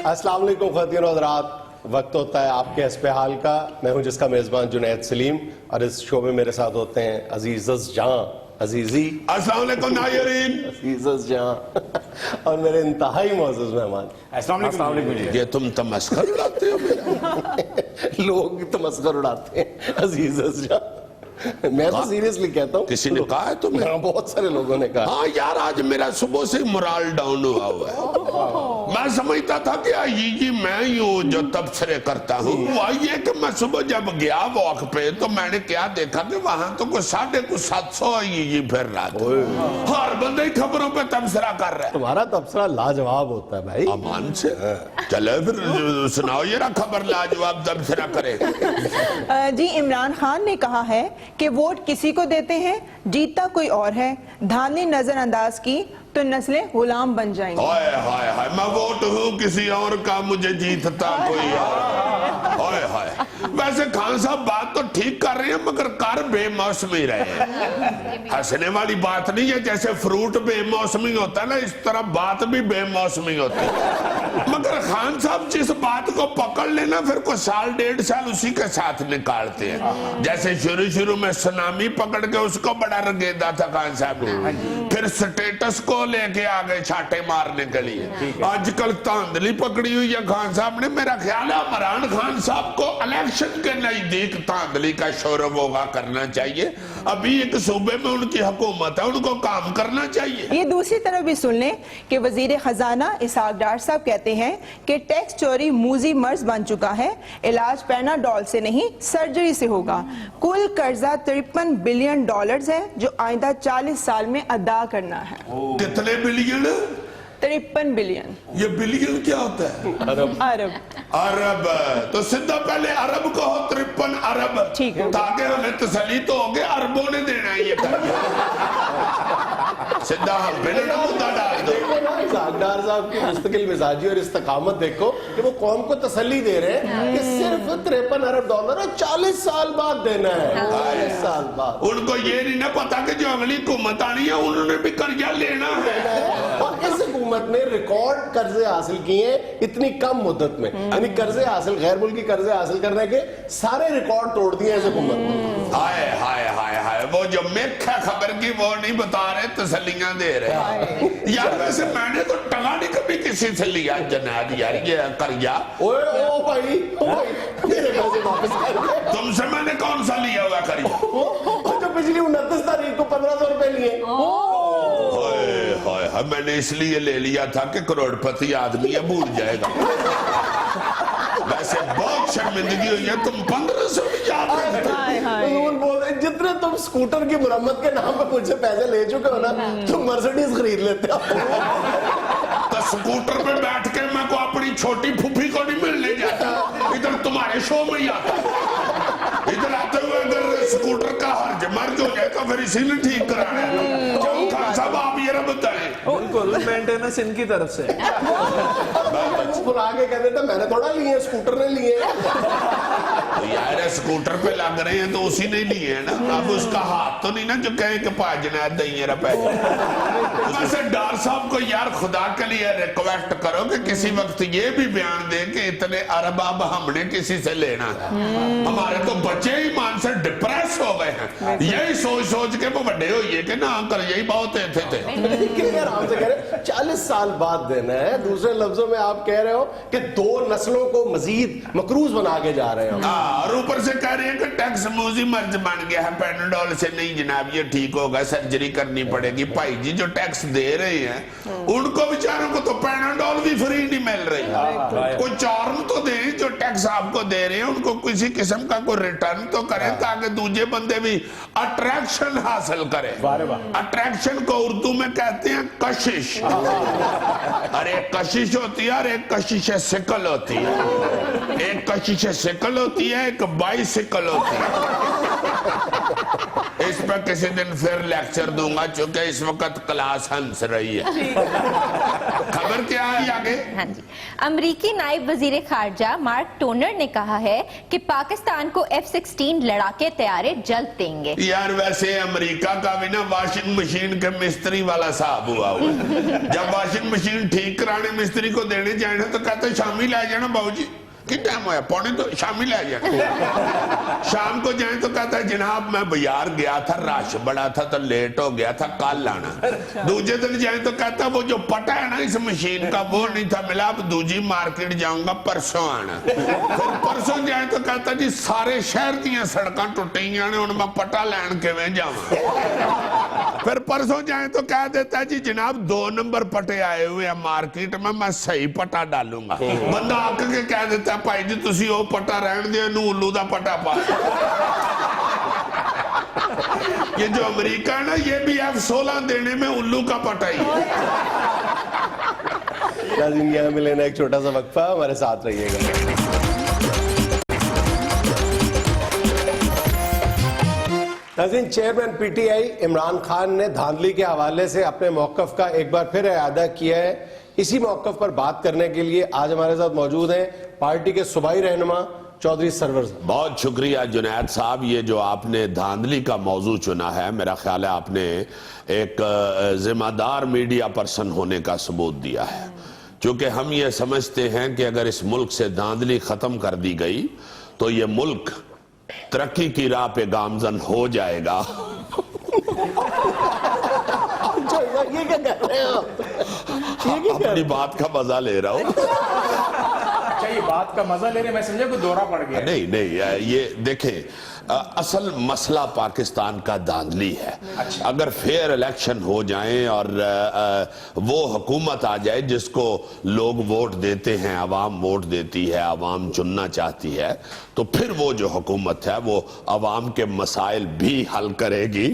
السلام علیکم خواتین و حضرات، وقت ہوتا ہے آپ کے حسب حال کا. میں ہوں جس کا میزبان جنید سلیم، اور اس شو میں میرے ساتھ ہوتے ہیں عزیزز جہاں عزیزی. السلام علیکم ناظرین. عزیزز جہاں اور میرے انتہائی معزز مہمان. السلام علیکم. یہ تم تمسخر اڑاتے ہو میرا؟ لوگ تمسخر اڑاتے ہیں عزیزز جہاں. میں تو سیریسلی کہتا ہوں. کسی نے کہا ہے تمہیں؟ بہت سارے لوگوں نے کہا. ہاں یار، آج میرا صبح سے مرال ڈاؤن ہوا ہے. میں سمجھتا تھا کہ یہ میں ہی ہوں جو تبصرے کرتا ہوں. وہ یہ کہ میں صبح جب گیا واک پہ تو میں نے کیا دیکھا کہ وہاں تو کوئی 750 یہ پھر رہا تھا. ہر بندے خبروں پہ تبصرہ کر رہا ہے. تمہارا تبصرہ لاجواب ہوتا ہے بھائی. امان سے چلے پھر سناؤ یہ رہا خبر لاجواب تبصرہ کرے. جی عمران خان نے کہا ہے کہ ووٹ کسی کو دیتے ہیں، جیتا کوئی اور ہے. دھاندلی نظر انداز کی تو نسلیں غلام بن جائیں گی. ہائے ہائے ہائے، میں ووٹ ہوں کسی اور کا، مجھے جیتتا کوئی اور. ہائے ہائے. ویسے خان صاحب بات تو ٹھیک کر رہے ہیں، مگر کر بے موسمی رہے. ہنسنے والی بات نہیں ہے. جیسے فروٹ بے موسمی ہوتا ہے نا، اس طرح بات بھی بے موسمی ہوتی ہے. مگر خان صاحب جس بات کو پکڑ لینا پھر کوئی سال 1.5 سال اسی کے ساتھ نکالتے ہیں. جیسے شروع میں سنامی پکڑ کے اس کو بڑا رگیدہ تھا خان صاحب نے، پھر سٹیٹس کو لے کے آگے چھاٹے مارنے کے لیے. آج کل تاندلی پکڑی ہوئی ہے خان صاحب نے. میرا خیال ہے عمران خان صاحب کو الیکشن کے نزدیک تاندلی کا شور و غوغا کرنا چاہیے. ابھی ایک صوبے میں ان کی حکومت ہے، ان کو کام کرنا چاہیے. یہ دوسری طرف بھی سن لیں کہ وزیر خزانہ اسحاق ڈار صاحب کہتے ہیں کہ ٹیکس چوری موذی مرض بن چکا ہے. علاج پیناڈول سے نہیں، سرجری سے ہوگا. کل قرضہ $53 بلین ہے جو آئندہ 40 سال میں ادا کرنا ہے. کتنے بلین؟ 53 بلین. یہ بلین کیا ہوتا ہے؟ عرب. تو سدھا پہلے عرب کو ہو 53 عرب، ٹھیک ہے، تاکہ ہمیں تسلی تو ہوگے عربوں نے دینا ہے یہ کریے. سدھا ہم پہلے نہ مدہ ڈال دو. اسحاق ڈار صاحب کی مستقل مزاجی اور استقامت دیکھو کہ وہ قوم کو تسلی دے رہے ہیں کہ صرف $53 ارب اور 40 سال بعد دینا ہے. 40 سال بعد. ان کو یہ نہیں نہ پتا کہ جو اگلی حکومت آنی ہے انہوں نے بھی قرضہ لینا ہے. اور اس حکومت نے ریکارڈ قرضے حاصل کیے اتنی کم مدت میں. یعنی قرضے حاصل، غیر ملکی قرضے حاصل کرنے کے سارے ریکارڈ توڑ دیے اس حکومت نے. ہائے ہائے ہائے ہائے، وہ جو مکھ ہے خبر کی وہ نہیں بتا رہے، تسلیاں دے رہے. یار ویسے میں نے تو ٹنگا نہیں کبھی کسی سے لیا جناد یار یہ قرضہ. او بھائی میرے پیسے واپس کر دے. تم سے میں نے کون سا لیا ہوا قرضہ؟ جو پچھلی 29 تاریخ کو 1500 روپے لیے. میں نے اس لیے لے لیا تھا کہ کروڑ پتی آدمی ہے، بھول جائے گا. ویسے بہت شرمندگی ہوئی ہے، تم 1500 بھی یاد رکھتے. جتنے تم سکوٹر کی مرمت کے نام پہ مجھ سے پیسے لے چکے ہو نا، تم مرسیڈیز خرید لیتے ہو. تو سکوٹر پہ بیٹھ کے میں کو اپنی چھوٹی پھوپھی کو نہیں ملنے جاتا، ادھر تمہارے شو میں ہی آتا. ادھر آتے ہوئے اگر سکوٹر کا حرج مرج ہو جائے تو پھر اسی نے ٹھیک کرانا ہے. خان صاحب آپ یہ رب بتائیں. بالکل مینٹیننس ان کی طرف سے. بلا کے کہہ دیتا میں نے تھوڑا لیے، سکوٹر نے لیے. یار سکوٹر پہ لگ رہے ہیں تو اسی نے لیے ہیں نا. اب اس کا ہاتھ تو نہیں نا جو کہیں کہ پاجنات دیں یہ رپے. ویسے ڈار صاحب کو یار خدا کے لیے ریکویسٹ کرو کہ کسی وقت یہ بھی بیان دیں کہ اتنے ارب اب ہم نے کسی سے لینا ہے. ہمارے تو بچے ہی مان سے ڈپریس ہو گئے ہیں، یہی سوچ سوچ کے وہ بڑے ہوئیے کہ نہ کر یہی بہت ایتھے تھے. کتنے آرام سے کہہ رہے 40 سال بعد دینا ہے. دوسرے لفظوں میں آپ کہہ رہے ہو کہ 2 نسلوں کو مزید مقروض بنا کے جا رہے ہیں. اور اوپر سے کہہ رہے ہیں کہ ٹیکس موذی مرض بن گیا ہے، پیناڈول سے نہیں جناب یہ ٹھیک ہوگا، سرجری کرنی پڑے گی. بھائی جی جو ٹیکس دے رہے ہیں ان کو بیچاروں کو تو پیناڈول بھی فری نہیں مل رہی. کوئی چارم تو دیں جو ٹیکس آپ کو دے رہے ہیں ان کو کسی قسم کا کوئی ریٹرن تو کریں تاکہ دوسرے بندے بھی اٹریکشن حاصل کریں. اٹریکشن کو اردو میں کہتے ہیں کشش. اور ایک کشش ہوتی ہے اور ایک کشش سکل ہوتی ہے. ایک کشش سکل ہوتی ہے، ایک بائی سکل ہوتی ہے. اس پر کسی دن پھر لیکچر دوں گا چونکہ اس وقت کلاس ہنس رہی ہے. خبر کیا ہے آگے؟ ہاں جی. امریکی نائب وزیر خارجہ مارک ٹونر نے کہا ہے کہ پاکستان کو F-16 لڑاکے طیارے جلد دیں گے. یار ویسے امریکہ کا بھی نا واشنگ مشین کے مستری والا صاحب ہوا ہوا ہے. جب واشنگ مشین ٹھیک کرانے مستری کو دینے جائیں تو کہتے شامی لے جانا باؤ جی. کتنا ٹائم ہوا ہے؟ پونے تو شامی لے جانا. شام کو جائیں تو کہتا ہے جناب میں بیار گیا تھا رش بڑا تھا تو لیٹ ہو گیا تھا کل آنا. دوسرے دن جائیں تو کہتا ہے وہ جو پٹا ہے نا اس مشین کا وہ نہیں تھا ملا اب دوسری مارکیٹ جاؤں گا پرسوں آنا. پھر پرسوں جائیں تو کہتا جی سارے شہر دیاں سڑکاں ٹوٹیں گے ان میں پٹا لین کے میں جاؤں. پھر پرسوں جائیں تو کہہ دیتا ہے جی جناب 2 نمبر پٹے آئے ہوئے ہیں مارکیٹ میں صحیح پٹا ڈالوں گا. بندہ آکے کے کہہ دیتا ہے بھائی جی تسی وہ پٹا رہن دیا نو الو دا پٹا پا. یہ جو امریکہ ہے نا یہ بھی F-16 دینے میں الو کا پٹا ہی ہے. ناظرین یہاں میں لینا ایک چھوٹا سا وقفہ ہمارے ساتھ رہیے گا. ناظرین chairman P T I Imran Khan نے دھاندلی کے حوالے سے اپنے موقف کا ایک بار پھر اعادہ کیا ہے. اسی موقف پر بات کرنے کے لیے آج ہمارے ساتھ موجود ہیں پارٹی کے صوبائی رہنما چودھری سرور صاحب. بہت شکریہ جنید صاحب. یہ جو آپ نے دھاندلی کا موضوع چنا ہے میرا خیال ہے آپ نے ایک ذمہ دار میڈیا پرسن ہونے کا ثبوت دیا ہے. چونکہ ہم یہ سمجھتے ہیں کہ اگر اس ملک سے دھاندلی ختم کر دی گئی تو یہ ملک ترقی کی راہ پہ گامزن ہو جائے گا. یہ کیا کر رہے ہیں آپ؟ اپنی بات کا مزہ لے رہا ہوں. اچھا یہ بات کا مزہ لے رہے میں سمجھا کوئی دورہ پڑ گیا. نہیں یہ دیکھیں اصل مسئلہ پاکستان کا دھاندلی ہے. اگر فیئر الیکشن ہو جائیں اور وہ حکومت آ جائے جس کو لوگ ووٹ دیتے ہیں عوام ووٹ دیتی ہے عوام چننا چاہتی ہے تو پھر وہ جو حکومت ہے وہ عوام کے مسائل بھی حل کرے گی.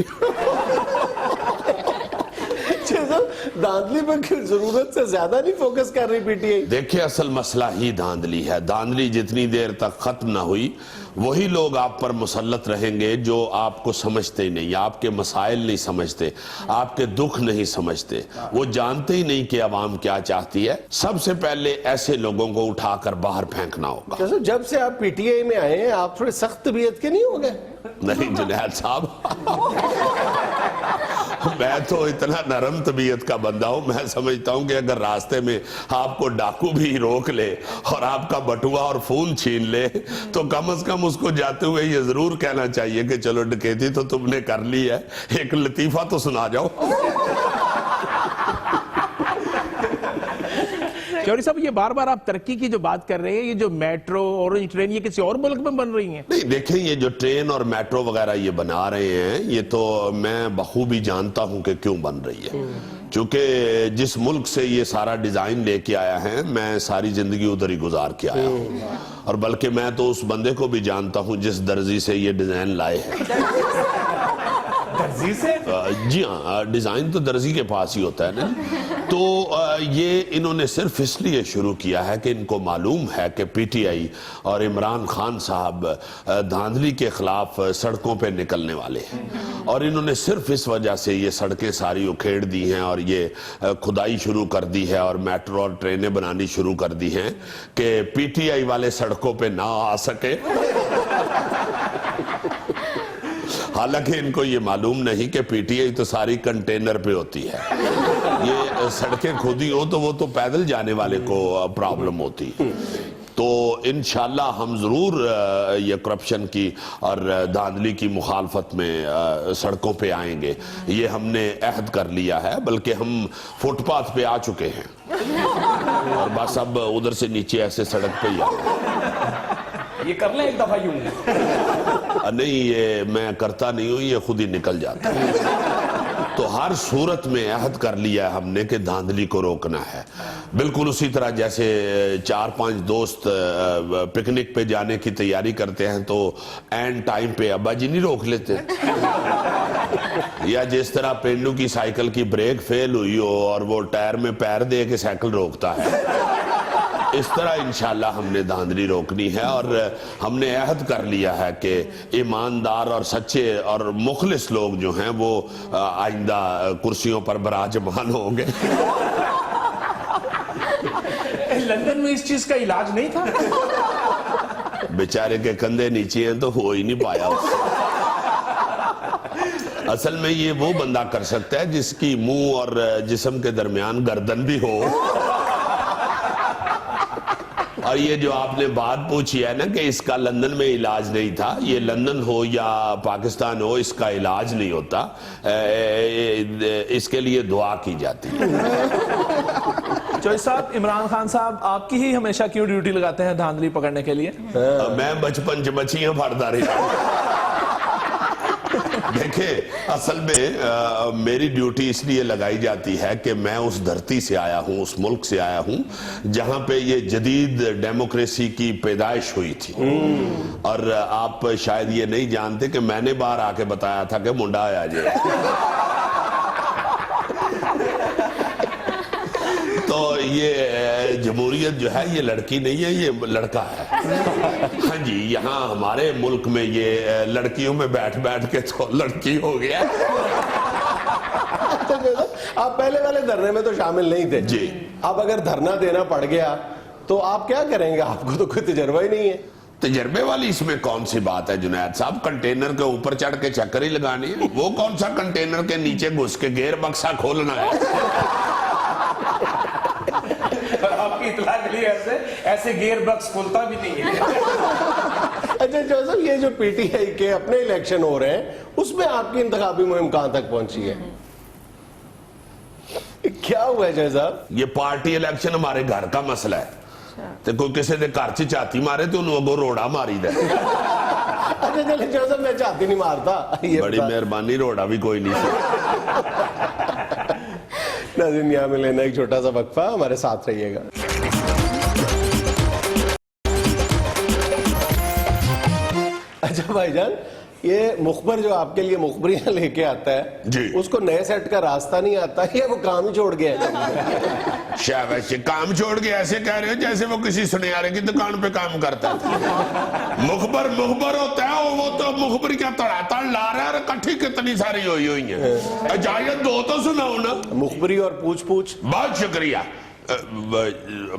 دھاندلی پر ضرورت سے زیادہ نہیں فوکس کر رہی پی ٹی آئی. دیکھیں اصل مسئلہ ہی دھاندلی ہے. دھاندلی جتنی دیر تک ختم نہ ہوئی وہی لوگ آپ پر مسلط رہیں گے جو آپ کو سمجھتے ہی نہیں آپ کے مسائل نہیں سمجھتے آپ کے دکھ نہیں سمجھتے وہ جانتے ہی نہیں کہ عوام کیا چاہتی ہے. سب سے پہلے ایسے لوگوں کو اٹھا کر باہر پھینکنا ہوگا. جب سے آپ پی ٹی آئی میں آئے ہیں آپ تھوڑے سخت طبیعت کے نہیں ہو گئے؟ نہیں جنید صاحب میں تو اتنا نرم طبیعت کا بندہ ہوں. میں سمجھتا ہوں کہ اگر راستے میں آپ کو ڈاکو بھی روک لے اور آپ کا بٹوا اور فون چھین لے تو کم از کم اس کو جاتے ہوئے یہ ضرور کہنا چاہیے کہ چلو ڈکیتی تو تم نے کر لی ہے ایک لطیفہ تو سنا جاؤ. چودھری صاحب یہ بار بار آپ ترقی کی جو بات کر رہے ہیں یہ جو میٹرو اورنج ٹرین یہ کسی اور ملک میں بن رہی ہیں؟ نہیں دیکھیں یہ جو ٹرین اور میٹرو وغیرہ یہ بنا رہے ہیں یہ تو میں بخوبی جانتا ہوں کہ کیوں بن رہی ہے. چونکہ جس ملک سے یہ سارا ڈیزائن لے کے آیا ہے میں ساری زندگی ادھر ہی گزار کے آیا ہوں اور بلکہ میں تو اس بندے کو بھی جانتا ہوں جس درزی سے یہ ڈیزائن لائے ہیں. درزی سے؟ جی ہاں ڈیزائن تو درزی کے پاس ہی ہوتا ہے نا. تو یہ انہوں نے صرف اس لیے شروع کیا ہے کہ ان کو معلوم ہے کہ پی ٹی آئی اور عمران خان صاحب دھاندلی کے خلاف سڑکوں پہ نکلنے والے ہیں اور انہوں نے صرف اس وجہ سے یہ سڑکیں ساری اکھیڑ دی ہیں اور یہ کھدائی شروع کر دی ہے اور میٹرو اور ٹرینیں بنانی شروع کر دی ہیں کہ پی ٹی آئی والے سڑکوں پہ نہ آ سکے. حالانکہ ان کو یہ معلوم نہیں کہ پی ٹی آئی تو ساری کنٹینر پہ ہوتی ہے. یہ سڑکیں کھودی ہوں تو وہ تو پیدل جانے والے کو پرابلم ہوتی. تو انشاءاللہ ہم ضرور یہ کرپشن کی اور دھاندلی کی مخالفت میں سڑکوں پہ آئیں گے. یہ ہم نے عہد کر لیا ہے بلکہ ہم فٹ پاتھ پہ آ چکے ہیں اور بس اب ادھر سے نیچے ایسے سڑک پہ ہی آئیں. یہ کر لیں ایک دفعہ یوں؟ نہیں یہ میں کرتا نہیں ہوں یہ خود ہی نکل جاتا ہے. تو ہر صورت میں عہد کر لیا ہے ہم نے کہ دھاندلی کو روکنا ہے. بالکل اسی طرح جیسے 4-5 دوست پکنک پہ جانے کی تیاری کرتے ہیں تو این ٹائم پہ ابا جی نہیں روک لیتے. یا جس طرح پینڈو کی سائیکل کی بریک فیل ہوئی ہو اور وہ ٹائر میں پیر دے کے سائیکل روکتا ہے اس طرح انشاءاللہ ہم نے دھاندلی روکنی ہے، اور ہم نے عہد کر لیا ہے کہ ایماندار اور سچے اور مخلص لوگ جو ہیں وہ آئندہ کرسیوں پر براجمان ہوں گے۔ لندن میں اس چیز کا علاج نہیں تھا؟ بیچارے کے کندھے نیچے ہیں تو ہو ہی نہیں پایا اس سے۔ اصل میں یہ وہ بندہ کر سکتا ہے جس کی منہ اور جسم کے درمیان گردن بھی ہو۔ اور یہ جو آپ نے بات پوچھی ہے نا کہ اس کا لندن میں علاج نہیں تھا، یہ لندن ہو یا پاکستان ہو اس کا علاج نہیں ہوتا، اس کے لیے دعا کی جاتی ہے۔ چوہدری صاحب، عمران خان صاحب آپ کی ہی ہمیشہ کیوں ڈیوٹی لگاتے ہیں دھاندلی پکڑنے کے لیے؟ میں بچپن مچھیاں پھڑتا رہا۔ دیکھیں اصل میں میری ڈیوٹی اس لیے لگائی جاتی ہے کہ میں اس دھرتی سے آیا ہوں، اس ملک سے آیا ہوں جہاں پہ یہ جدید ڈیموکریسی کی پیدائش ہوئی تھی، اور آپ شاید یہ نہیں جانتے کہ میں نے باہر آ کے بتایا تھا کہ منڈا آیا جائے۔ تو یہ جمہوریت جو ہے یہ لڑکی نہیں ہے، یہ لڑکا ہے۔ ہاں جی، یہاں ہمارے ملک میں یہ لڑکیوں میں بیٹھ بیٹھ کے تو لڑکی ہو گیا۔ آپ پہلے والے دھرنے میں تو شامل نہیں تھے جی۔ اب اگر دھرنا دینا پڑ گیا تو آپ کیا کریں گے؟ آپ کو تو کوئی تجربہ ہی نہیں ہے۔ تجربے والی اس میں کون سی بات ہے جنید صاحب؟ کنٹینر کے اوپر چڑھ کے چکر ہی لگانی ہے۔ وہ کون سا کنٹینر کے نیچے گھس کے گیئر بکسا کھولنا ہے؟ آپ کی اطلاع کے لیے ایسے گیئر بکس کھولتا بھی نہیں ہے۔ اچھا جوزف، یہ جو پی ٹی آئی کے اپنے الیکشن ہو رہے ہیں اس میں آپ کی انتخابی مہم کہاں تک پہنچی ہے؟ کیا ہوا ہے جوزف؟ یہ پارٹی الیکشن ہمارے گھر کا مسئلہ ہے، تو کوئی کسی نے گھر سے چاتی مارے تو انہوں کو روڑا ماری دے۔ اچھا چلے جوزف، میں چاہتی نہیں مارتا۔ بڑی مہربانی، روڑا بھی کوئی نہیں تھا۔ ناظرین، یہاں میں لینا ایک چھوٹا سا وقفہ، ہمارے ساتھ رہیے گا۔ اچھا بھائی جان، یہ مخبر جو آپ کے لیے مخبریاں لے کے آتا ہے جی، اس کو نئے سیٹ کا راستہ نہیں آتا یا وہ کام ہی چھوڑ گیا ہے؟ شاباش، کام چھوڑ کے ایسے کہہ رہے ہو جیسے وہ کسی سنیارے کی دکان پہ کام کرتا تھا۔ مخبر ہوتا ہے، وہ تو مخبر کیا تڑا لا رہا ہے، کٹھی کتنی ساری ہوئی ہیں۔ اجازت دو تو سناؤ نا۔ مخبری اور پوچھ پوچھ۔ بہت شکریہ۔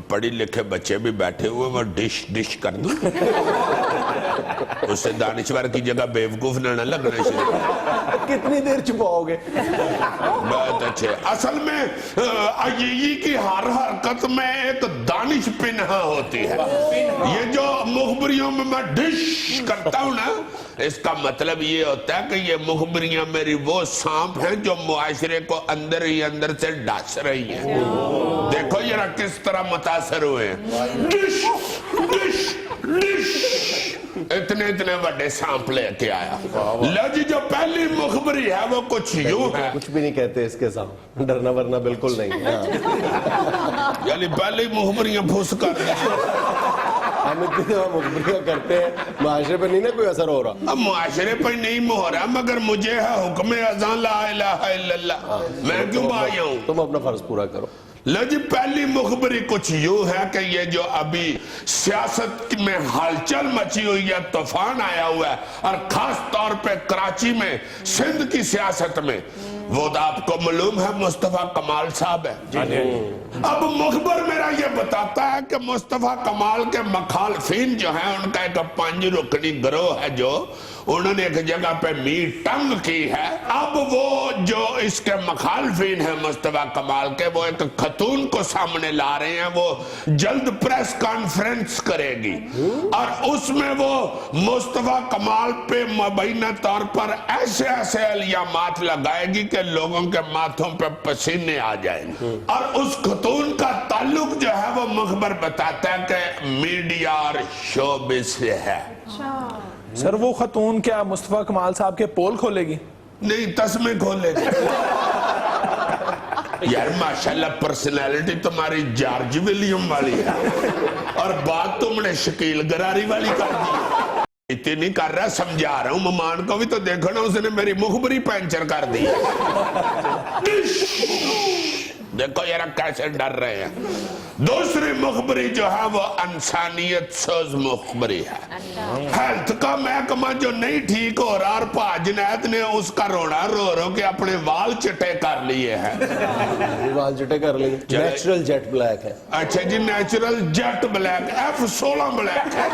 پڑھی لکھے بچے بھی بیٹھے ہوئے، وہ ڈش کر دوں؟ اس سے دانشور کی جگہ بیوقوف نہ لگنا شروع۔ کتنی دیر چھپاؤ گے؟ بہت اچھے۔ اصل میں عیی کی ہر حرکت میں ایک دانش پنہا ہوتی ہے۔ یہ جو مخبریوں میں ڈش کرتا ہوں نا، اس کا مطلب یہ ہوتا ہے کہ یہ مخبریاں میری وہ سانپ ہیں جو معاشرے کو اندر ہی اندر سے ڈس رہی ہیں۔ دیکھو یہ کس طرح متاثر ہوئے ہیں۔ ڈش ڈش ڈش، اتنے بڑے سانپ لے کے آیا۔ لو جی، جو پہلی مخبری ہے وہ کچھ یوں ہے۔ کچھ بھی نہیں کہتے اس کے ساتھ، ڈرنا ورنا بالکل نہیں۔ یعنی پہلی مخبریاں پھوس کر رہے ہیں۔ ہم اتنی دفعہ مخبریاں کرتے ہیں، معاشرے پہ نہیں نا کوئی اثر ہو رہا؟ اب معاشرے پر نہیں ہو رہا، مگر مجھے ہے حکم اذان لا الہ الا اللہ، میں کیوں بایا ہوں؟ تم اپنا فرض پورا کرو۔ لو جی، پہلی مخبری کچھ یوں ہے کہ یہ جو ابھی سیاست میں ہلچل مچی ہوئی ہے، طوفان آیا ہوا ہے، اور خاص طور پہ کراچی میں، سندھ کی سیاست میں، وہ تو آپ کو معلوم ہے مصطفیٰ کمال صاحب ہے۔ اب مخبر میرا یہ بتاتا ہے کہ مصطفیٰ کمال کے مخالفین جو ہیں، ان کا ایک 5 رکنی گروہ ہے جو انہوں نے ایک جگہ پہ میٹنگ کی ہے۔ اب وہ جو اس کے مخالفین ہیں مصطفیٰ کمال کے، وہ ایک خاتون کو سامنے لا رہے ہیں، وہ جلد پریس کانفرنس کرے گی، اور اس میں وہ مصطفیٰ کمال پہ مبینہ طور پر ایسے الزامات لگائے گی کہ لوگوں کے ماتھوں پہ پسینے آ جائیں گے۔ اور اس خاتون کا تعلق جو ہے وہ مخبر بتاتا ہے کہ میڈیا اور شوبز سے ہے۔ سر، وہ خاتون کیا مصطفیٰ کمال صاحب کے پول کھولے گی؟ نہیں، تسمے کھولے گی۔ یار ماشاءاللہ پرسنالٹی تمہاری جارج ولیم والی ہے، اور بات تم نے شکیل گراری والی کر دی۔ اتنی نہیں کر رہا، سمجھا رہا ہوں، ممان کو بھی تو دیکھو نا، اس نے میری مخبری پینچر کر دی۔ देखो यार कैसे डर रहे हैं। दूसरी मुखबरी जो है वो इंसानियत सोज मुखबरी है। हेल्थ का महकमा जो नहीं ठीक हो रहा और जुनैद ने उसका रोना रो रो के अपने वाल चिट्टे कर लिए हैं। वाल चिट्टे कर लिए, नेचुरल जेट ब्लैक है। अच्छा जी, natural jet black, F16 black है।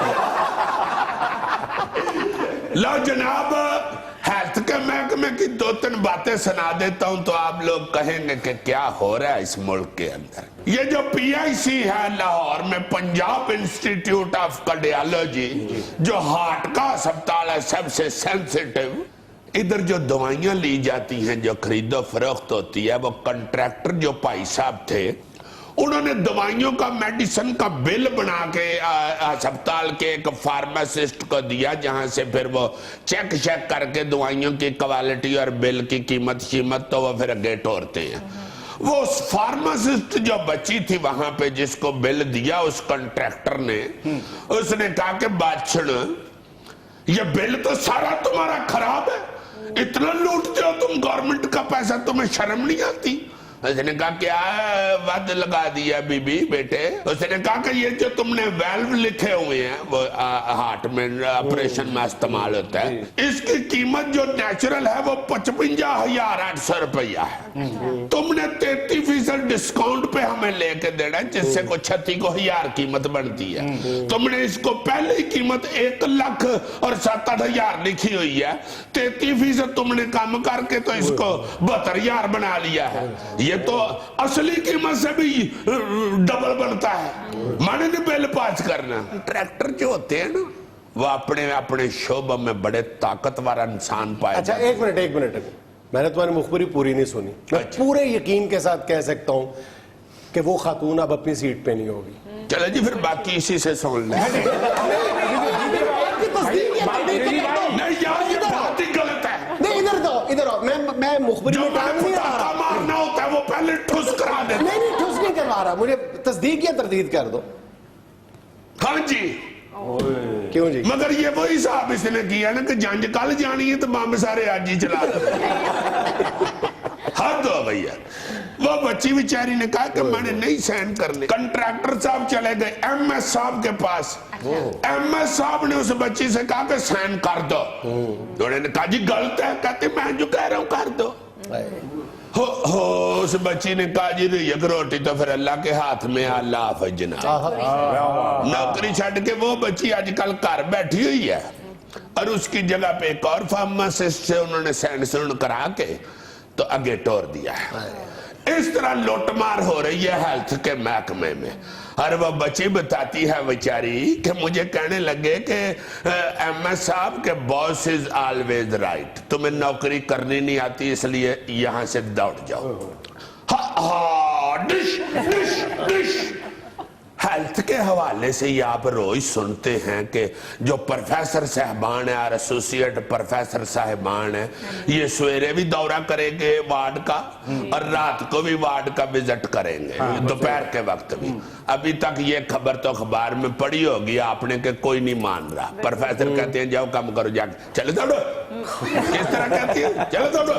लो जनाब, हेल्थ के महकमे की 2-3 बातें सुना देता हूं तो आप लोग कहेंगे कि क्या हो रहा है इस मुल्क के अंदर। ये जो PIC है लाहौर में, पंजाब इंस्टीट्यूट ऑफ कार्डियोलॉजी, जो हार्ट का अस्पताल है सबसे सेंसिटिव, इधर जो दवाइयां ली जाती हैं, जो खरीदो फरोख्त होती है, वो कंट्रैक्टर जो भाई साहब थे, उन्होंने दवाइयों का, मेडिसिन का बिल बना के अस्पताल के एक फार्मासिस्ट को दिया, जहां से फिर वो चेक करके दवाइयों की क्वालिटी और बिल की कीमत तो वो फिर आगे टोरते हैं। वो उस फार्मासिस्ट जो बची थी वहां पे, जिसको बिल दिया उस कंट्रैक्टर ने, उसने कहा कि बात सुनो, ये बिल तो सारा तुम्हारा खराब है, इतना लूटते हो तुम गवर्नमेंट का पैसा, तुम्हें शर्म नहीं आती? उसने कहा क्या वध लगा दिया बीबी बेटे? उसने कहा कि ये जो तुमने वेल्व लिखे हुए हैं वो हार्ट में ऑपरेशन में इस्तेमाल होता है, इसकी कीमत जो नेचुरल है वो 55,800 रुपया है। तुमने 33% डिस्काउंट पे हमें लेके देना है, जिससे को 36,000 कीमत बनती है। तुमने इसको पहले ही कीमत 1,07,000 लिखी हुई है, 33% तुमने कम करके तो इसको 72,000 बना लिया है। ये तो असली कीमत से भी डबल बनता है। माने नहीं बिल पास करना। ट्रैक्टर जो होते हैं ना, वो अपने अपने शोबे में बड़े ताकतवर इंसान पाए। अच्छा एक मिनट, मैंने तुम्हारी मुखबरी पूरी नहीं सुनी। मैं पूरे यकीन के साथ कह सकता हूं कि वो खातून अब अपनी सीट पे नहीं होगी। चलो जी, फिर बाकी इसी से सुन ले। नहीं यार, ये बात ही गलत है। नहीं, इधर आओ, मैं मुखबरी में टाइम नहीं आ रहा। मारना होता है वो पहले ठुस करा दे। नहीं, ठुस नहीं करवा रहा, मुझे तस्दीक या तरदीद कर दो। हाँ जी। क्यों जी? मगर ये वही साहब इसने किया ना कि जंज कल जानी है तो बम सारे आज ही चला दो। हद हो भैया। वो बच्ची बेचारी ने कहा कि मैंने नहीं साइन करने। कंट्रैक्टर साहब चले गए MS साहब के पास। MS साहब ने उस बच्ची से कहा कि साइन कर दो। उन्होंने कहा जी गलत है। कहते मैं जो कह रहा हूं कर दो। हो उस बच्ची ने कहा जी एक रोटी तो फिर अल्लाह के हाथ में, अल्लाह हाफिज जनाब। नौकरी छड़ के वो बच्ची आजकल घर बैठी हुई है और उसकी जगह पे एक और फार्मासिस्ट से उन्होंने साइन करा के तो आगे टोर दिया है। इस तरह लूटमार हो रही है हेल्थ के महकमे में। और वो बच्ची बताती है बेचारी कि मुझे कहने लगे कि MS साहब के बॉस इज ऑलवेज राइट, तुम्हें नौकरी करनी नहीं आती इसलिए यहां से दौड़ जाओ। Dish dish dish. हेल्थ के हवाले से ये आप रोज सुनते हैं कि जो प्रोफेसर साहबान है और एसोसिएट प्रोफेसर साहबान है, ये सवेरे भी दौरा करेंगे वार्ड का और रात को भी वार्ड का विजिट करेंगे, दोपहर के वक्त भी। अभी तक ये खबर तो अखबार में पड़ी होगी आपने कि कोई नहीं मान रहा। प्रोफेसर कहते हैं जाओ काम करो जाके, चले दौड़ो। किस तरह कहती है, चलो दौड़ो।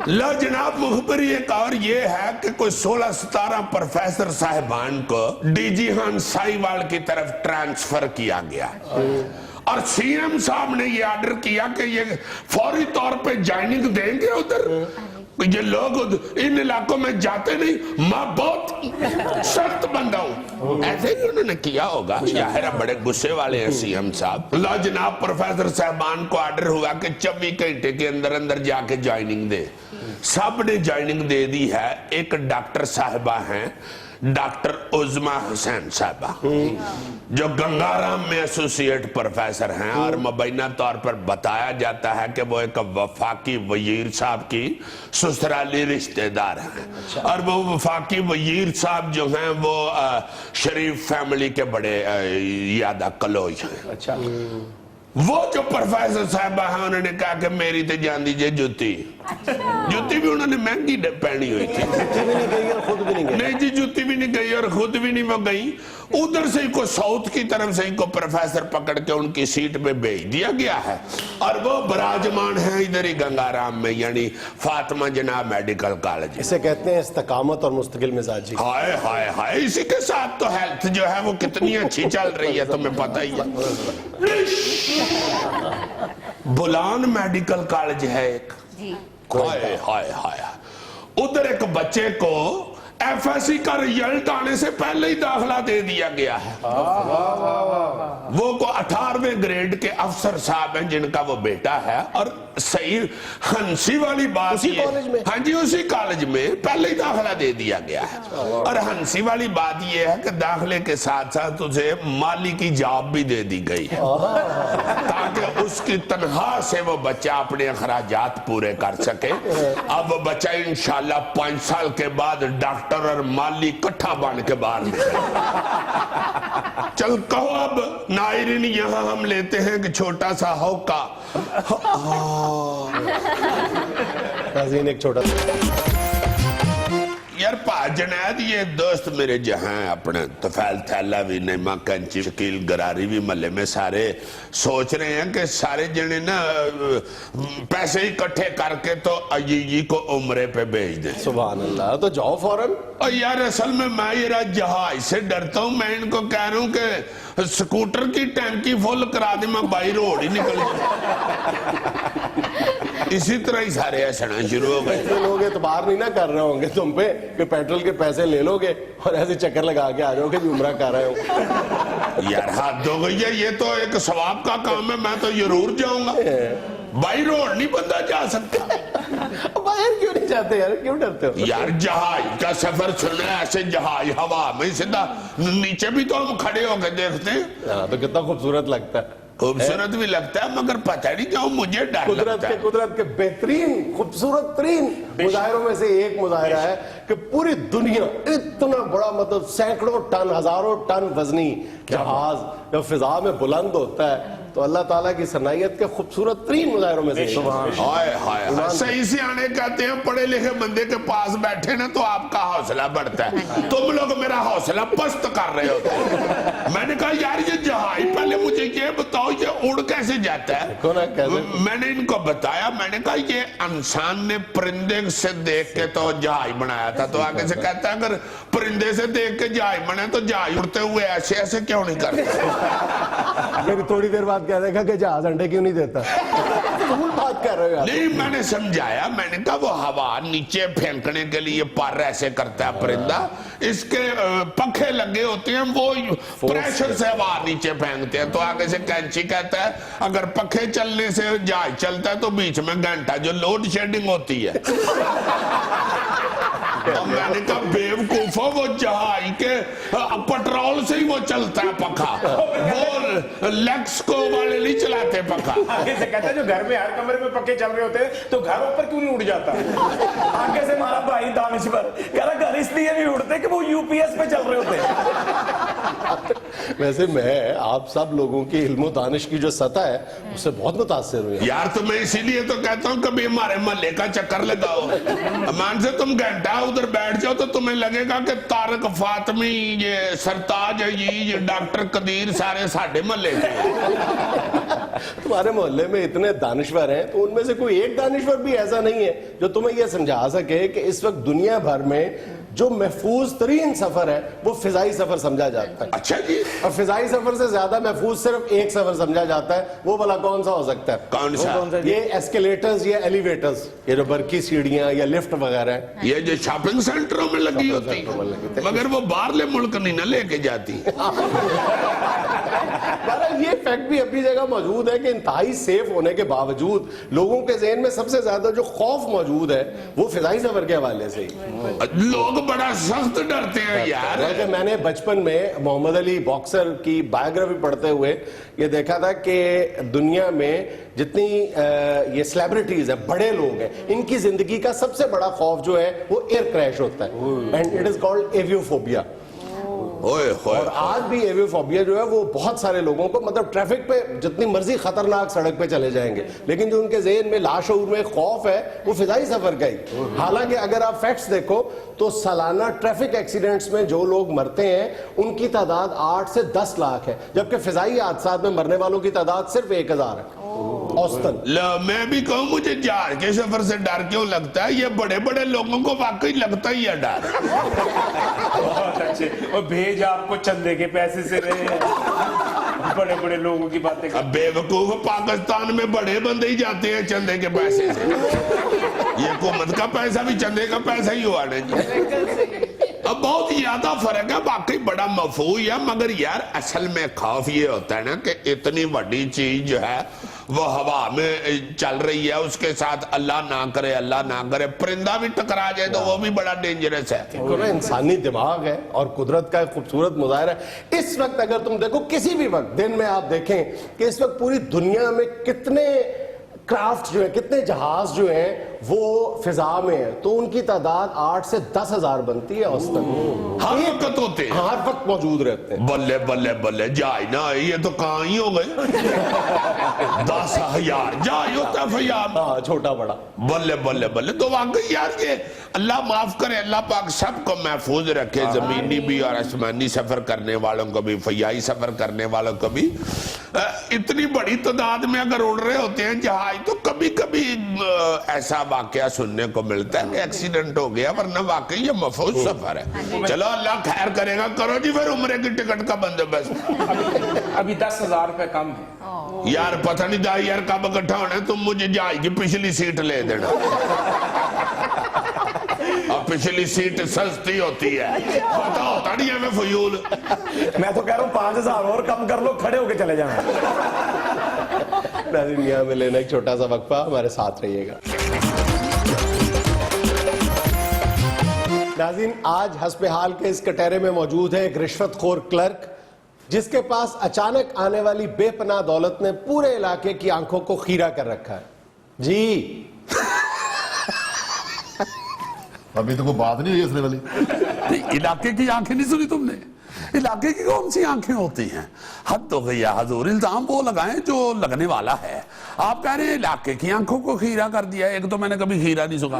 लो जनाब, मुखबरी एक और ये है कि कोई 16-17 प्रोफेसर साहबान को DG हंसाईवाल की तरफ ट्रांसफर किया गया और CM साहब ने ये ऑर्डर किया कि ये फौरी तौर पे ज्वाइनिंग देंगे उधर। ये लोग इन इलाकों में जाते नहीं, मैं बहुत सख्त बंदा हूं। ऐसे ही उन्होंने किया होगा, जाहिर बड़े गुस्से वाले हैं CM साहब। लो जनाब, प्रोफेसर साहबान को ऑर्डर हुआ कि 24 घंटे के अंदर अंदर जाके ज्वाइनिंग दे। सब ने ज्वाइनिंग दे दी है। एक डॉक्टर साहिबा हैं, डॉक्टर उज़मा हुसैन साहबा, जो गंगाराम में एसोसिएट प्रोफेसर हैं और मुबैना तौर पर बताया जाता है कि वो एक वफाकी वजीर साहब की ससुराली रिश्तेदार हैं। और वो वफाकी वजीर साहब जो हैं वो शरीफ फैमिली के बड़े यादा कलोज हैं। अच्छा। वो जो प्रोफेसर साहबा है उन्होंने कहा कि मेरी तो जान दीजिए जूती। जूती भी उन्होंने महंगी पहनी हुई थी। खुद भी नहीं गई और खुद भी नहीं गई। नहीं जी, जूती भी नहीं गई और खुद भी नहीं वो गई। उधर से इनको साउथ की तरफ से इनको प्रोफेसर पकड़ के उनकी सीट पे भेज दिया गया है और वो विराजमान है इधर ही गंगाराम में, यानी फातिमा जनाब मेडिकल कॉलेज। इसे कहते हैं इस्तकामत और मुस्तकिल मिजाजी। हाय हाय हाय, इसी के साथ तो हेल्थ जो है वो कितनी अच्छी चल रही है, तुम्हें पता ही है। बुलान मेडिकल कॉलेज है एक, हाय हाय हाय, उधर एक बच्चे को एफएससी का रिजल्ट आने से पहले ही दाखला दे दिया गया है। वो को 18वें ग्रेड के अफसर साहब हैं जिनका वो बेटा है, और सही हंसी वाली बात उसी कॉलेज में? हाँ जी, उसी कॉलेज में पहले ही दाखला दे दिया गया है। और हंसी वाली बात ये है कि दाखले के साथ साथ उसे माली की जॉब भी दे दी गई है ताकि उसकी तनख्वाह से वो बच्चा अपने अखराजात पूरे कर सके। अब वो बच्चा इंशाल्लाह 5 साल के बाद डॉक्टर और माली इकट्ठा बन के बाहर निकले। चल कहो अब नायरीन, यहाँ हम लेते हैं कि छोटा सा होका। नाज़रीन एक छोटा यार जुनैद, ये दोस्त मेरे जहाँ अपने तफैल थैला भी, नईमा कंची, शकील गरारी भी महल्ले में सारे सोच रहे हैं कि सारे जने ना पैसे इकट्ठे करके तो अजीजी को उम्रे पे भेज दें। सुभान अल्लाह, तो जाओ फौरन। और यार असल में मैं ये जहाज से डरता हूँ। मैं इनको कह रहा हूँ कि स्कूटर की टैंकी फुल करा दे, मैं बाई रोड ही निकल इसी तरह ही सारे हंसना शुरू हो गए। लोग एतबार नहीं ना कर रहे होंगे तुम पे कि पेट्रोल के पैसे ले लोगे और ऐसे चक्कर लगा के आ जाओगे कि उम्रा कर रहे हो। यार हाथ हो गई है, ये तो एक सवाब का काम है, मैं तो जरूर जाऊंगा। बाई रोड नहीं बंदा जा सकता। बाहर क्यों नहीं जाते यार, क्यों डरते हो? यार जहाज का सफर सुनना है, ऐसे जहाज हवा में सीधा, नीचे भी तो हम खड़े होकर देखते हैं। हाँ, तो कितना खूबसूरत लगता है। खूबसूरत भी लगता है, मगर पता नहीं क्यों मुझे डर लगता है। कुदरत के बेहतरीन खूबसूरत तरीन मुजाहिरों में से एक मुजाहिरा है कि पूरी दुनिया इतना बड़ा, मतलब सैकड़ों टन, हजारों टन वजनी जहाज जब फिजा में बुलंद होता है तो अल्लाह ताला की सनाइयत के खूबसूरत तरीन मुजाहिरों में से एक। हाय हाय हाय, सही से आने कहते हैं पढ़े लिखे बंदे के पास बैठे ना तो आपका हौसला बढ़ता है। तुम लोग मेरा हौसला पस्त कर रहे होते हैं। मैंने कहा यार ये जहाज, पहले मुझे ये बताओ ये उड़ कैसे जाता है। मैंने इनको बताया, मैंने कहा ये इंसान ने परिंदे से देख के तो जहाज बनाया था। तो आगे से कहता है अगर परिंदे से देख के जहाज बने तो जहाज उड़ते हुए ऐसे ऐसे क्यों नहीं करते। फिर थोड़ी देर बाद कह देगा कि जहाज अंडे क्यों नहीं देता। तुम बात कर रहे हो। नहीं, मैंने समझाया, मैंने कहा वो हवा नीचे फेंकने के लिए पर ऐसे करता है परिंदा, इसके पंखे लगे होते हैं, वो प्रेशर से हवा नीचे फेंकते हैं। तो आगे से कैंची कहता है अगर पंखे चलने से जहाज चलता है तो बीच में घंटा जो लोड शेडिंग होती है। तो मैंने कहा बेवकूफो, वो जहाज के पेट्रोल से ही वो चलता है पंखा, वो लेक्सको वाले नहीं चलाते पंखा। आगे से कहता है जो घर में हर कमरे में पक्के चल रहे होते हैं तो घरों पर क्यों नहीं उड़ जाता। आगे से हमारा भाई दानिशवर कह रहा घर इसलिए नहीं उड़ते कि वो यूपीएस पे चल रहे होते हैं। वैसे मैं आप सब लोगों की इल्म दानिश की जो सतह है उससे बहुत मुतासिर हुई यार। तो मैं इसीलिए तो कहता हूँ कभी हमारे महल्ले का चक्कर लगाओ। मान से तुम घंटा उधर बैठ जाओ तो तुम्हें लगेगा कि तारक फातमी, ये सरताज अजीज, ये डॉक्टर कदीर सारे साढ़े महल्ले के। तुम्हारे मोहल्ले में इतने दानिश्वर हैं तो उनमें से कोई एक दानिश्वर भी ऐसा नहीं है जो तुम्हें यह समझा सके कि इस वक्त दुनिया भर में जो महफूज तरीन सफर है वो फिजाई सफर समझा जाता है। अच्छा जी। और फिजाई सफर से ज्यादा महफूज सिर्फ एक सफर समझा जाता है, वो भला कौन सा हो सकता है? कौन सा? ये एस्केलेटर्स या एलिवेटर्स, ये जो बरकी सीढ़ियां या लिफ्ट वगैरह है, ये जो शॉपिंग सेंटरों में लगी होती, मगर वो बाहरले मुल्क नहीं ना लेके जाती। ये फैक्ट भी अपनी जगह मौजूद है कि इंतहाई सेफ होने के बावजूद लोगों के ज़हन में सबसे ज्यादा जो खौफ मौजूद है वो फिजाई सफर के हवाले से ही। लोग बड़ा सख्त डरते हैं यार। मैंने बचपन में मोहम्मद अली बॉक्सर की बायोग्राफी पढ़ते हुए ये देखा था कि दुनिया में जितनी ये सेलिब्रिटीज है, बड़े लोग हैं, इनकी जिंदगी का सबसे बड़ा खौफ जो है वो एयर क्रैश होता है, एंड इट इज कॉल्ड एवियोफोबिया। ओए होए और आज भी एवियोफोबिया जो है वो बहुत सारे लोगों को, मतलब ट्रैफिक पे जितनी मर्जी खतरनाक सड़क पे चले जाएंगे, लेकिन जो उनके ज़हन में लाशऊर में खौफ है वो फिजाई सफर का ही। हालांकि अगर आप फैक्ट्स देखो तो सालाना ट्रैफिक एक्सीडेंट्स में जो लोग मरते हैं उनकी तादाद 8 से 10 लाख है, जबकि फिजाई हादसात में मरने वालों की तादाद सिर्फ 1000 है औसतन। मैं भी कहूँ मुझे जहाज के सफर से डर क्यों लगता है, ये बड़े बड़े लोगों को वाकई लगता ही है डर। बहुत अच्छे, और भेज आपको चंदे के पैसे से रहे हैं, बड़े बड़े लोगों की बातें अब बेवकूफ, पाकिस्तान में बड़े बंदे ही जाते हैं चंदे के पैसे से, ये हुकूमत का पैसा भी चंदे का पैसा ही हुआ नहीं। अब बहुत ज्यादा फर्क है, वाकई बड़ा मफहूम है, मगर यार असल में खौफ ये होता है ना कि इतनी बड़ी चीज जो है वो हवा में चल रही है, उसके साथ अल्लाह ना करे परिंदा भी टकरा जाए तो वो भी बड़ा डेंजरस है। इंसानी दिमाग है और कुदरत का एक खूबसूरत मुजाहिरा है। इस वक्त अगर तुम देखो, किसी भी वक्त दिन में आप देखें कि इस वक्त पूरी दुनिया में कितने क्राफ्ट जो है, कितने जहाज जो हैं वो फिजा में है, तो उनकी तादाद 8 से 10 हजार बनती है औसतन। हर वक्त होते हैं, हर वक्त मौजूद रहते हैं। बल्ले बल्ले बल्ले, जाए ना ये तो कहाँ ही हो गए 10,000 जाए होता है फयाम, हाँ छोटा बड़ा, बल्ले बल्ले बल्ले। तो वाकई यार ये अल्लाह माफ करे, अल्लाह पाक सबको महफूज रखे, जमीनी भी और आसमानी सफर करने वालों को भी, फयाई सफर करने वालों को भी। इतनी बड़ी तादाद में अगर उड़ रहे होते हैं जहाज तो कभी कभी ऐसा वाकया सुनने को मिलता है कि एक्सीडेंट हो गया, वरना वाकई ये महफूज सफर है। चलो अल्लाह खैर करेगा, करो जी फिर उम्रे की टिकट का बंदोबस्त। अभी 10,000 रुपए कम है यार पता नहीं 10,000 कब इकट्ठा होना, तुम मुझे जहाज की पिछली सीट ले देना। अब पिछली सीट सस्ती होती है, पता होता नहीं है मैं फयूल। मैं तो कह रहा हूँ 5,000 और कम कर लो, खड़े होके चले जाना। नाज़रीन यहाँ में लेना एक छोटा सा वक्फा, हमारे साथ रहिएगा। नाज़रीन आज हस्बे हाल के इस कटहरे में मौजूद है एक रिश्वतखोर क्लर्क, जिसके पास अचानक आने वाली बेपनाह दौलत ने पूरे इलाके की आंखों को खीरा कर रखा है। जी अभी तो कोई बात नहीं हुई इसने वाली। इलाके की आंखें नहीं सुनी तुमने? इलाके की कौन सी आंखें होती हैं? हद तो गई हजूर, इल्जाम वो लगाएं जो लगने वाला है। आप कह रहे हैं इलाके की आंखों को खीरा कर दिया। एक तो मैंने कभी खीरा नहीं सुना,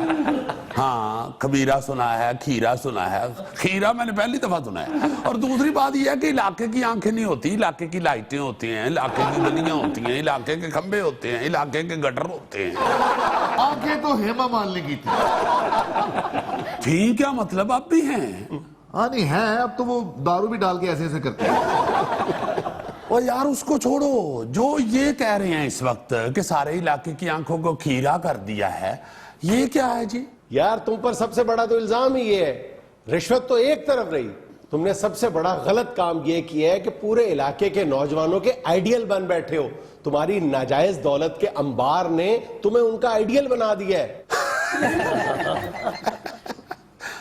हाँ खबीरा सुना है, खीरा सुना है, खीरा मैंने पहली दफा सुना है। और दूसरी बात यह है कि इलाके की आंखें नहीं होती, इलाके की लाइटें होती हैं, इलाके की गलियां होती हैं, इलाके के खंबे होते हैं, इलाके के गटर होते हैं। आंखें तो हेमा मालिनी की थी क्या मतलब? अब भी हैं? हाँ नहीं है, अब तो वो दारू भी डाल के ऐसे ऐसे करते हैं। और यार उसको छोड़ो, जो ये कह रहे हैं इस वक्त कि सारे इलाके की आंखों को खीरा कर दिया है, ये क्या है जी? यार तुम पर सबसे बड़ा तो इल्जाम ही ये है, रिश्वत तो एक तरफ रही, तुमने सबसे बड़ा गलत काम ये किया है कि पूरे इलाके के नौजवानों के आइडियल बन बैठे हो। तुम्हारी नाजायज दौलत के अंबार ने तुम्हें उनका आइडियल बना दिया है।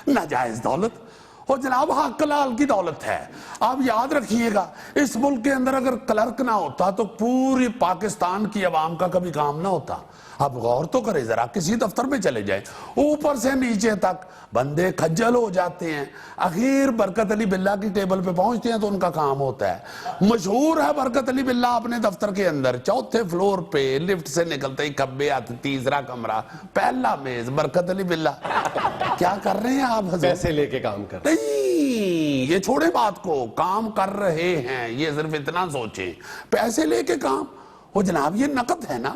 नाजायज दौलत? और जनाब हक लाल की दौलत है। आप याद रखिएगा, इस मुल्क के अंदर अगर क्लर्क ना होता तो पूरी पाकिस्तान की आवाम का कभी काम ना होता। आप गौर तो करें जरा, किसी दफ्तर में चले जाएं, ऊपर से नीचे तक बंदे खज्जल हो जाते हैं, आखिर बरकत अली बिल्ला की टेबल पे पहुंचते हैं तो उनका काम होता है। मशहूर है बरकत अली बिल्ला अपने दफ्तर के अंदर, चौथे फ्लोर पे लिफ्ट से निकलते ही खब्बे हाथ तीसरा कमरा, पहला मेज, बरकत अली बिल्ला। क्या कर रहे हैं आप? पैसे लेके काम कर रहे हैं। नहीं, ये छोड़े बात को, काम कर रहे हैं, ये सिर्फ इतना सोचें, पैसे लेके काम। वो जनाब ये नकद है ना।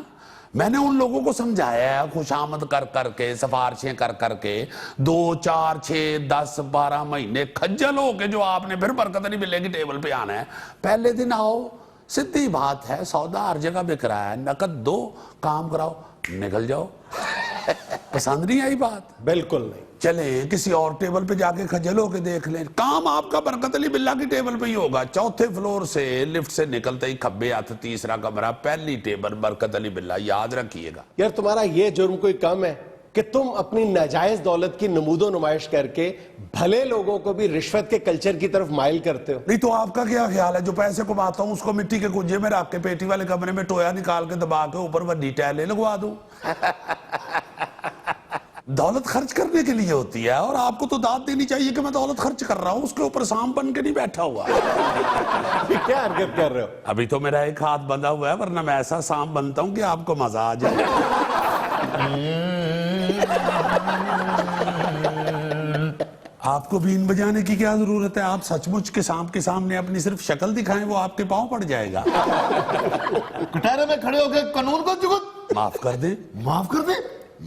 मैंने उन लोगों को समझाया है, खुशामद कर करके, सिफारिशें कर करके, 2, 4, 6, 10, 12 महीने खज्जल हो के जो आपने फिर बरकत अली बिल्ले की टेबल पे आना है। पहले दिन आओ, सीधी बात है, सौदा हर जगह बिक रहा है, नकद दो, काम कराओ, निकल जाओ। पसंद नहीं आई बात? बिल्कुल नहीं। चले किसी और टेबल पे जाके खजल होके देख लें, काम आपका बरकत अली बिल्ला की टेबल पे ही होगा। चौथे फ्लोर से लिफ्ट से निकलते ही खब्बे हाथ तीसरा कमरा, पहली टेबल, बरकत अली बिल्ला। याद रखिएगा। यार तुम्हारा ये जुर्म कोई कम है कि तुम अपनी नाजायज दौलत की नमूदो नुमाइश करके भले लोगों को भी रिश्वत के कल्चर की तरफ माइल करते हो। नहीं तो आपका क्या ख्याल है, जो पैसे कमाता हूं उसको मिट्टी के कुंजे में रख के पेटी वाले कमरे में टोया निकाल के दबा के ऊपर वड्डी टाइलें लगवा दूं? दौलत खर्च करने के लिए होती है, और आपको तो दाद देनी चाहिए कि मैं दौलत खर्च कर रहा हूं, उसके ऊपर सांप बन के नहीं बैठा हुआ। क्या हरकत कर रहे हो? अभी तो मेरा एक हाथ बंधा हुआ है, वरना मैं ऐसा सांप बनता हूं कि आपको मजा आ जाए। आपको बीन बजाने की क्या जरूरत है? आप सचमुच के सांप के सामने अपनी सिर्फ शक्ल दिखाएं, वो आपके पांव पड़ जाएगा। कटहरे में खड़े होकर कानून को जुगत माफ कर दे। माफ कर दे।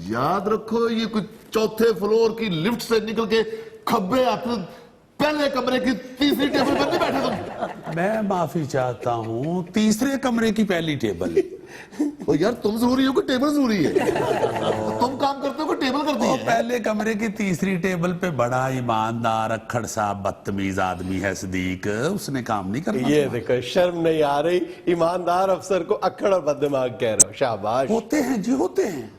याद रखो, ये कुछ चौथे फ्लोर की लिफ्ट से निकल के खब्बे हाथ पहले कमरे की तीसरी टेबल पर नहीं बैठे तुम। मैं माफी चाहता हूं, तीसरे कमरे की पहली टेबल। ओ यार, तुम जरूरी हो कि टेबल जरूरी है? तुम काम करते हो कि टेबल करती वो है? पहले कमरे की तीसरी टेबल पे बड़ा ईमानदार अक्खड़ सा बदतमीज आदमी है सदीक, उसने काम नहीं करना। ये देखो, शर्म नहीं आ रही? ईमानदार अफसर को अक्खड़ और बददिमाग कह रहे हो, शाबाश। होते हैं जी, होते हैं।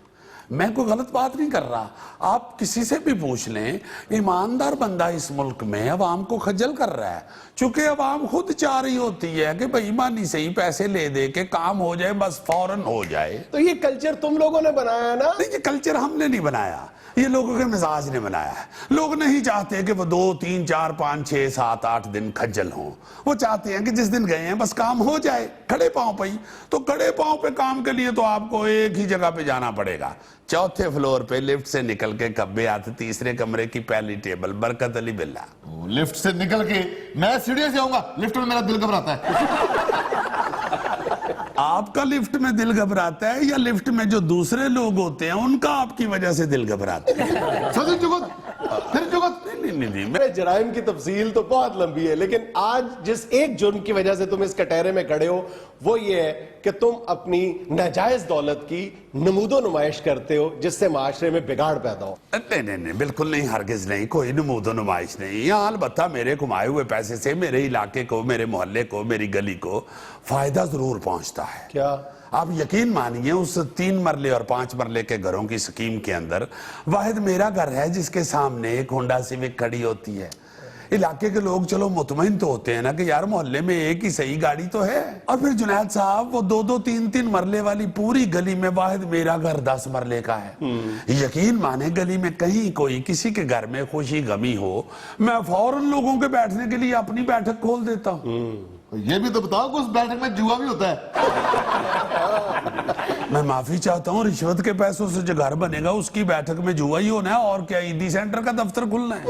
मैं कोई गलत बात नहीं कर रहा। आप किसी से भी पूछ लें, ईमानदार बंदा इस मुल्क में अवाम को खज्जल कर रहा है, चूंकि अवाम खुद चाह रही होती है कि बेईमानी से ही पैसे ले दे के काम हो जाए, बस फौरन हो जाए। तो ये कल्चर तुम लोगों ने बनाया ना? नहीं, ये कल्चर हमने नहीं बनाया, ये लोगों के मिजाज ने बनाया है। लोग नहीं चाहते कि वो 2, 3, 4, 5, 6, 7, 8 दिन खज्जल हों। वो चाहते हैं कि जिस दिन गए हैं बस काम हो जाए, खड़े पांव पे ही। तो खड़े पांव पे काम के लिए तो आपको एक ही जगह पे जाना पड़ेगा, चौथे फ्लोर पे लिफ्ट से निकल के खब्बे हाथ तीसरे कमरे की पहली टेबल, बरकत अली बिल्ला। लिफ्ट से निकल के मैं सीढ़ियों से आऊंगा, लिफ्ट में मेरा दिल घबराता है। आपका लिफ्ट में दिल घबराता है या लिफ्ट में जो दूसरे लोग होते हैं उनका आपकी वजह से दिल घबराता है? सचिन जुगत, फिर जुगत। नहीं, मेरे जराइम की तफसील तो बहुत लंबी है, लेकिन आज जिस एक जुर्म की वजह से तुम इस कटहरे में खड़े हो वो ये है कि तुम अपनी नाजायज दौलत की नमूदो नुमाइश करते हो, जिससे माशरे में बिगाड़ पैदा हो। नहीं, बिल्कुल नहीं, हरगिज नहीं, कोई नमूदो नुमाइश नहीं। यहाँ अलबत्ता मेरे कमाए हुए पैसे से मेरे इलाके को, मेरे मोहल्ले को, मेरी गली को फायदा जरूर पहुंचता है। क्या आप यकीन मानिए, उस 3 मरले और 5 मरले के घरों की स्कीम के अंदर वाहिद मेरा घर है जिसके सामने एक होंडा सिविक खड़ी होती है। इलाके के लोग चलो मुतमईन तो होते हैं ना कि यार मोहल्ले में एक ही सही गाड़ी तो है। और फिर जुनैद साहब, वो 2-2, 3-3 मरले वाली पूरी गली में वाहिद मेरा घर 10 मरले का है। यकीन माने, गली में कहीं कोई किसी के घर में खुशी गमी हो, मैं फौरन लोगों के बैठने के लिए अपनी बैठक खोल देता हूँ। ये भी तो बताओ कि उस बैठक में जुआ भी होता है। मैं माफी चाहता हूँ, रिश्वत के पैसों से जो घर बनेगा उसकी बैठक में जुआ ही होना है, और क्या ईदी सेंटर का दफ्तर खुलना है?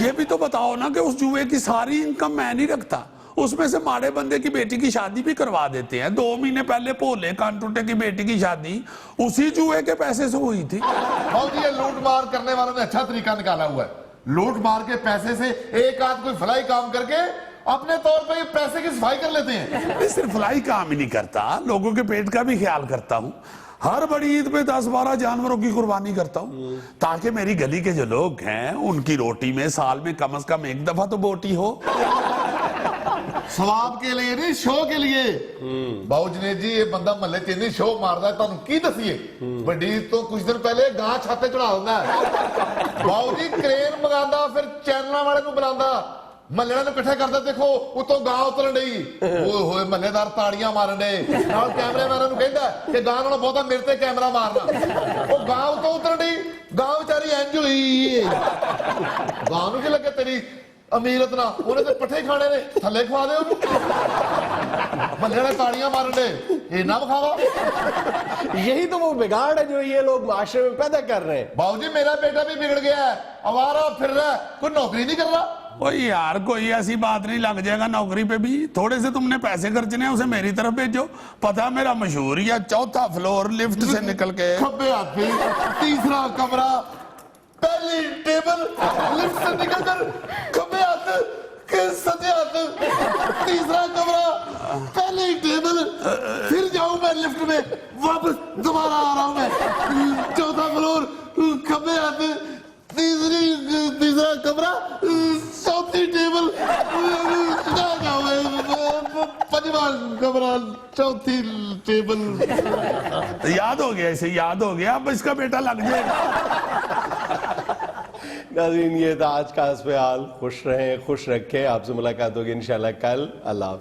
ये भी तो बताओ ना कि उस जुए की सारी इनकम मैं नहीं रखता, उसमें से माड़े बंदे की बेटी की शादी भी करवा देते हैं। 2 महीने पहले भोले कान टूटे की बेटी की शादी उसी जुए के पैसे से हुई थी। और ये लूट मार करने वालों ने अच्छा तरीका निकाला हुआ है। लूट मार के पैसे से एक आध कोई फलाई काम करके अपने तौर पे पैसे की सफाई कर लेते हैं। मैं सिर्फ फलाई काम ही नहीं करता, लोगों के पेट का भी ख्याल करता हूँ। हर बड़ी ईद पे 10-12 जानवरों की कुर्बानी करता हूँ, ताकि मेरी गली के जो लोग हैं उनकी रोटी में साल में कम से कम एक दफा तो बोटी हो। सवाब के लिए नहीं, शो के लिए। बाबू जनेद जी, ये बंदा महल्ले च नहीं शो मारदा है, तुहानू की दसीए? बड़ी तो कुछ दिन पहले गां छाते चढ़ा दिंदा है। बाबू जी क्रेन मंगांदा, फिर चैनल वाले नू बुलांदा, महल्ले ਨੂੰ ਇਕੱਠੇ ਕਰਦਾ। ਦੇਖੋ ਉਤੋਂ ਗਾਂ ਉਤਰਨ ਡਈ, ਓਏ ਹੋਏ ਮਹੱਲੇਦਾਰ ਤਾੜੀਆਂ ਮਾਰਨ ਡੇ, ਨਾਲ ਕੈਮਰਾਮੈਨਾਂ ਨੂੰ ਕਹਿੰਦਾ ਕਿ ਗਾਂ ਨਾਲੋਂ ਬਹੁਤਾ ਮੇਰੇ ਤੇ ਕੈਮਰਾ ਮਾਰਨਾ। ਉਹ ਗਾਂ ਉਤੋਂ ਉਤਰਨ ਡਈ, ਗਾਂ ਵਿਚਾਰੀ ਇੰਜ ਹੋਈ, ਗਾਂ ਨੂੰ ਕੀ ਲੱਗੇ ਤੇਰੀ ਅਮੀਰਤ ਨਾ, ਉਹਨੇ ਤੇ ਪੱਠੇ ਖਾਣੇ ਨੇ, ਥੱਲੇ ਖਵਾ ਦੇ ਉਹਨੂੰ। ਮਹੱਲੇ ਵਾਲੇ ਤਾੜੀਆਂ ਮਾਰਨ ਡੇ, ਇਹ ਨਾ ਵਿਖਾਵਾ। यही तो वो बिगाड़ है जो ये लोग माशरे में पैदा कर रहे हैं। बाबू जी मेरा बेटा भी बिगड़ गया है, आवारा फिर रहा है, कोई नौकरी नहीं कर रहा। ओए यार, कोई ऐसी बात नहीं, लग जाएगा नौकरी पे भी। थोड़े से तुमने पैसे खर्चने, उसे मेरी तरफ भेजो। पता मेरा मशहूर या 4था फ्लोर लिफ्ट से निकल के खब्बे हाथ पे तीसरा कमरा, पहली टेबल, लिफ्ट से निकलकर खब्बे हाथ के सजे हाथ, तीसरा कमरा, पहली टेबल, फिर जाऊं मैं लिफ्ट में, वापस दोबारा आ रहा हूं मैं, 4था फ्लोर, खब्बे हाथ, तीसरा कमरा, 4थी टेबल, 5वां कमरा, 4थी टेबल। याद हो गया, इसे याद हो गया, अब इसका बेटा लग जाएगा। नाज़रीन, ये था आज का हस्ब हाल। खुश रहें, खुश रखें। आपसे मुलाकात होगी इंशाल्लाह कल। अल्लाह।